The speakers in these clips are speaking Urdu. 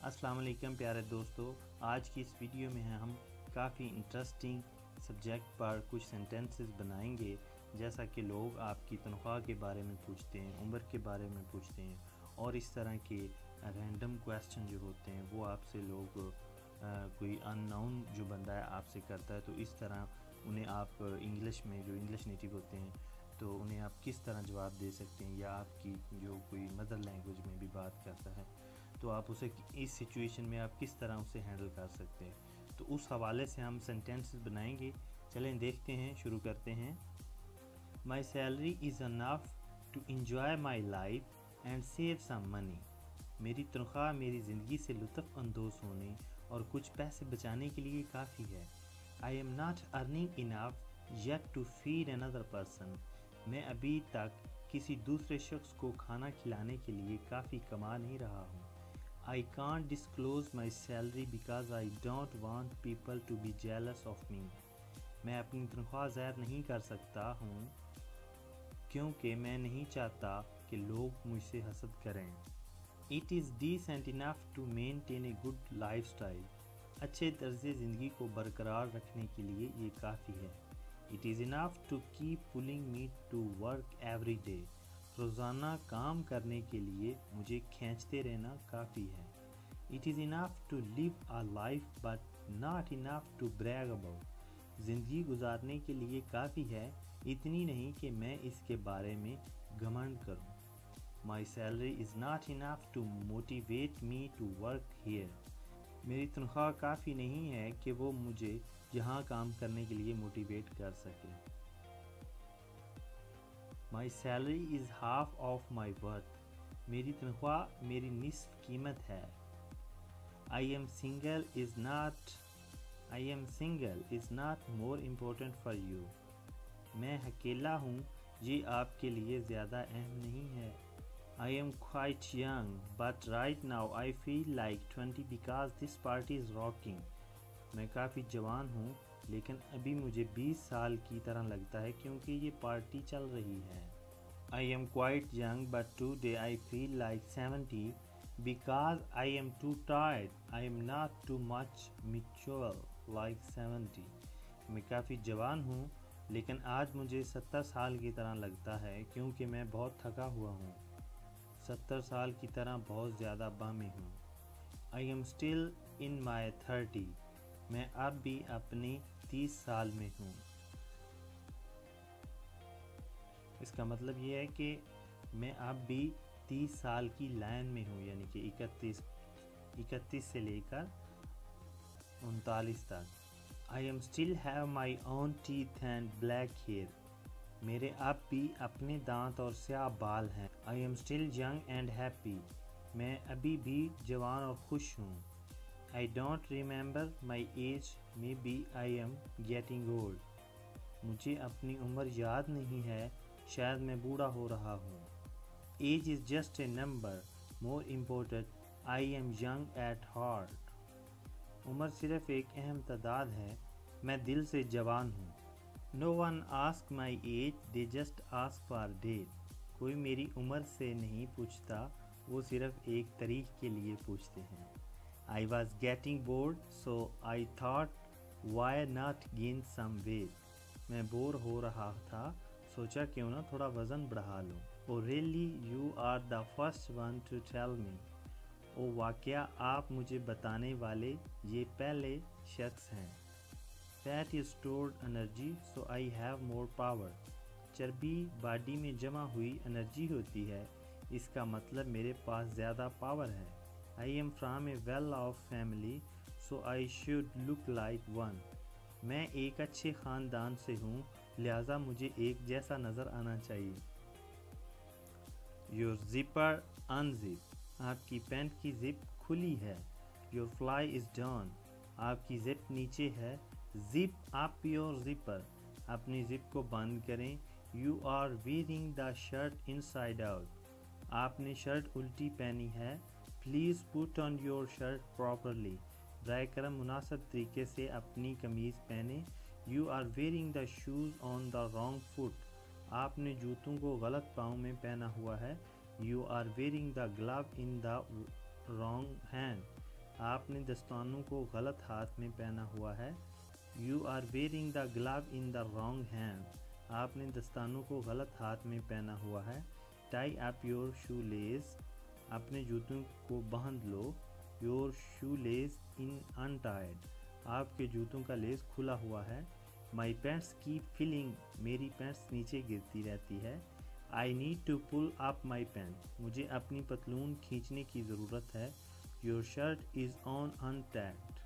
السلام علیکم پیارے دوستو، آج کی اس ویڈیو میں ہم کافی انٹرسٹنگ سبجیکٹ پر کچھ سینٹنسز بنائیں گے، جیسا کہ لوگ آپ کی تنخواہ کے بارے میں پوچھتے ہیں، عمر کے بارے میں پوچھتے ہیں اور اس طرح کے رینڈم کویسچن جو ہوتے ہیں وہ آپ سے لوگ کوئی ان نون جو بندہ ہے آپ سے کرتا ہے، تو اس طرح انہیں آپ انگلش میں جو انگلش نیٹو ہوتے ہیں تو انہیں آپ کس طرح جواب دے سکتے ہیں، یا آپ کی جو کوئی مدر لینگویج میں بھی بات کرتا ہے تو آپ اسے اس سچویشن میں آپ کس طرح اسے ہینڈل کر سکتے ہیں، تو اس حوالے سے ہم سینٹینسز بنائیں گے۔ چلیں دیکھتے ہیں، شروع کرتے ہیں۔ My salary is enough to enjoy my life and save some money۔ میری تنخواہ میری زندگی سے لطف اندوز ہونے اور کچھ پیسے بچانے کے لیے کافی ہے۔ I am not earning enough yet to feed another person۔ میں ابھی تک کسی دوسرے شخص کو کھانا کھلانے کے لیے کافی کما نہیں رہا ہوں۔ I can't disclose my salary because I don't want people to be jealous of me۔ میں اپنی تنخواہ ظاہر نہیں کر سکتا ہوں کیونکہ میں نہیں چاہتا کہ لوگ مجھ سے حسد کریں۔ It is decent enough to maintain a good lifestyle۔ اچھے طرز زندگی کو برقرار رکھنے کے لیے یہ کافی ہے۔ It is enough to keep pulling me to work every day۔ روزانہ کام کرنے کے لیے مجھے کھینچتے رہنا کافی ہے۔ It is enough to live a life but not enough to brag about۔ زندگی گزارنے کے لیے کافی ہے، اتنی نہیں کہ میں اس کے بارے میں گھمنڈ کروں۔ My salary is not enough to motivate me to work here۔ میری تنخواہ کافی نہیں ہے کہ وہ مجھے یہاں کام کرنے کے لیے موٹیویٹ کر سکے۔ My salary is half of my worth۔ میری تنخواہ میری نصف قیمت ہے۔ I am single is not more important for you۔ میں اکیلا ہوں، یہ آپ کے لیے زیادہ اہم نہیں ہے۔ I am quite young but right now I feel like 20 because this party is rocking۔ میں کافی جوان ہوں لیکن ابھی مجھے 20 سال کی طرح لگتا ہے کیونکہ یہ پارٹی چل رہی ہے۔ I am quite young but today I feel like 70 because I am too tired۔ I am not too much mature like 70۔ میں کافی جوان ہوں لیکن آج مجھے 70 سال کی طرح لگتا ہے کیونکہ میں بہت تھکا ہوا ہوں۔ 70 سال کی طرح بہت زیادہ بامی ہوں۔ I am still in my 30۔ میں اب بھی اپنی 30 سال میں ہوں۔ اس کا مطلب یہ ہے کہ میں اب بھی 30 سال کی لائن میں ہوں، یعنی کہ 31 سے لے کر 39 تک۔ I am still have my own teeth and black hair۔ میرے اب بھی اپنے دانت اور سیاہ بال ہیں۔ I am still young and happy۔ میں ابھی بھی جوان اور خوش ہوں۔ I don't remember my age maybe I am getting old۔ مجھے اپنی عمر یاد نہیں ہے، شاید میں بوڑھا ہو رہا ہوں۔ Age is just a number more important I am young at heart۔ عمر صرف ایک اہم تعداد ہے، میں دل سے جوان ہوں۔ No one asks my age they just ask for date۔ کوئی میری عمر سے نہیں پوچھتا، وہ صرف ایک تاریخ کے لیے پوچھتے ہیں۔ I was getting bored so I thought why not gain some weight۔ میں بور ہو رہا تھا، سوچا کیوں نہ تھوڑا وزن بڑھا لوں۔ Oh really you are the first one to tell me۔ او واقعہ آپ مجھے بتانے والے یہ پہلے شخص ہیں۔ Fat is stored energy so I have more power۔ چربی باڈی میں جمع ہوئی انرجی ہوتی ہے، اس کا مطلب میرے پاس زیادہ پاور ہے۔ I am from a well-off family so I should look like one۔ میں ایک اچھے خاندان سے ہوں لہٰذا مجھے ایک جیسا نظر آنا چاہیے۔ Your zipper unzip۔ آپ کی پینٹ کی زپ کھلی ہے۔ Your fly is down۔ آپ کی زپ نیچے ہے۔ Zip up your zipper۔ اپنی زپ کو بند کریں۔ You are wearing the shirt inside out۔ آپ نے شرٹ الٹی پہنی ہے۔ Please put on your shirt properly۔ براہ کرم مناسب طریقے سے اپنی قمیض پہنیں۔ You are wearing the shoes on the wrong foot۔ آپ نے جوتوں کو غلط پاؤں میں پہنا ہوا ہے۔ You are wearing the glove in the wrong hand۔ آپ نے دستانوں کو غلط ہاتھ میں پہنا ہوا ہے. You are wearing the glove in the wrong hand. آپ نے دستانوں کو غلط ہاتھ میں پہنا ہوا ہے. Tie up your shoelace. اپنے جوتوں کو باندھ لو. Your shoelace is untied. آپ کے جوتوں کا لیس کھلا ہوا ہے. My pants keep filling. میری پینٹس نیچے گرتی رہتی ہے. I need to pull up my pants. مجھے اپنی پتلون کھینچنے کی ضرورت ہے. Your shirt is on untagged.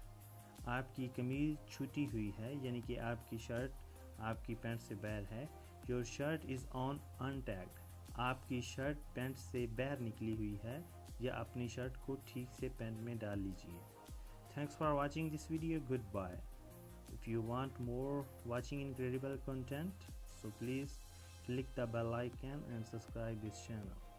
آپ کی قمیض چھٹی ہوئی ہے، یعنی کہ آپ کی شرٹ آپ کی پینٹ سے باہر ہے. Your shirt is on untagged. آپ کی شرٹ پینٹ سے باہر نکلی ہوئی ہے، یا اپنی شرٹ کو ٹھیک سے پینٹ میں ڈال لیجئے. Thanks for watching this video. Goodbye. If you want more watching incredible content, so please click the bell icon and subscribe this channel.